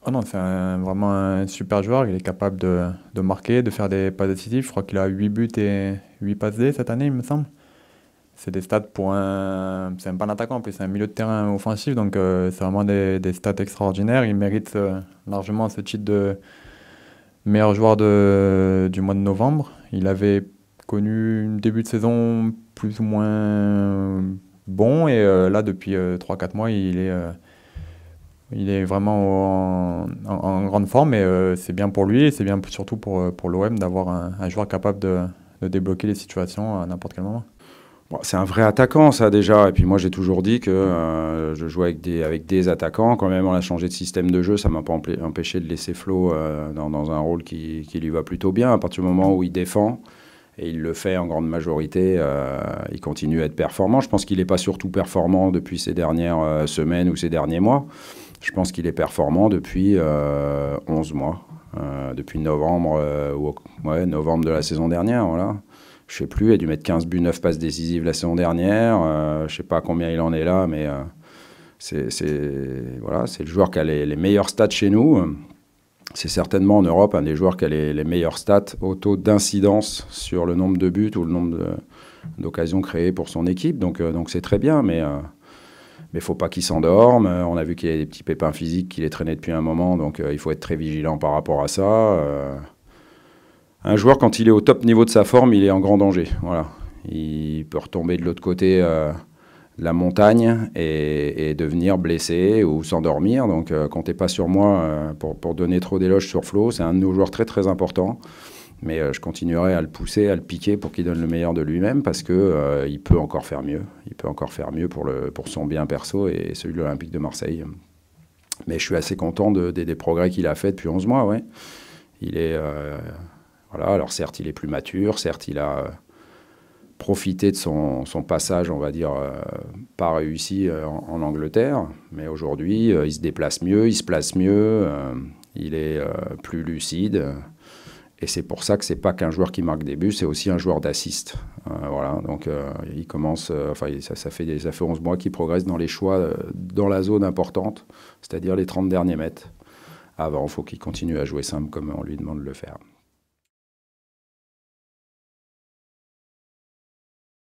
Oh non, c'est vraiment un super joueur. Il est capable de marquer, de faire des passes décisives. Je crois qu'il a 8 buts et 8 passes D cette année, il me semble. C'est des stats pour un. C'est même pas un attaquant, en plus, c'est un milieu de terrain offensif. Donc, c'est vraiment des stats extraordinaires. Il mérite largement ce titre de meilleur joueur du mois de novembre. Il avait connu un début de saison plus ou moins bon. Et là, depuis 3-4 mois, il est vraiment en grande forme. Et c'est bien pour lui. Et c'est bien surtout pour l'OM d'avoir un joueur capable de débloquer les situations à n'importe quel moment. Bon, c'est un vrai attaquant, ça déjà. Et puis moi, j'ai toujours dit que je jouais avec des attaquants. Quand même, on a changé de système de jeu. Ça m'a pas empêché de laisser Flo dans un rôle qui lui va plutôt bien. À partir du moment où il défend, et il le fait en grande majorité, il continue à être performant. Je pense qu'il n'est pas surtout performant depuis ces dernières semaines ou ces derniers mois. Je pense qu'il est performant depuis 11 mois. Depuis novembre, ouais, novembre de la saison dernière, voilà. Je sais plus, il a dû mettre 15 buts, 9 passes décisives la saison dernière. Je sais pas combien il en est là, mais voilà, c'est le joueur qui a les meilleurs stats chez nous. C'est certainement en Europe un des joueurs qui a les meilleurs stats au taux d'incidence sur le nombre de buts ou le nombre d'occasions créées pour son équipe. Donc c'est très bien, mais il faut pas qu'il s'endorme. On a vu qu'il y a des petits pépins physiques qui les traînaient depuis un moment, donc il faut être très vigilant par rapport à ça. Un joueur, quand il est au top niveau de sa forme, il est en grand danger. Voilà. Il peut retomber de l'autre côté de la montagne et devenir blessé ou s'endormir. Donc, comptez pas sur moi pour donner trop d'éloges sur Flo. C'est un de nos joueurs très, très importants. Mais je continuerai à le pousser, à le piquer pour qu'il donne le meilleur de lui-même parce que il peut encore faire mieux. Il peut encore faire mieux pour son bien perso et celui de l'Olympique de Marseille. Mais je suis assez content des progrès qu'il a fait depuis 11 mois. Ouais. Il est... voilà, alors certes, il est plus mature, certes, il a profité de son passage, on va dire, pas réussi en Angleterre, mais aujourd'hui, il se déplace mieux, il se place mieux, il est plus lucide, et c'est pour ça que c'est pas qu'un joueur qui marque des buts, c'est aussi un joueur d'assist. Voilà, donc il commence, enfin, ça fait 11 mois qu'il progresse dans les choix, dans la zone importante, c'est-à-dire les 30 derniers mètres. Avant, il faut qu'il continue à jouer simple comme on lui demande de le faire.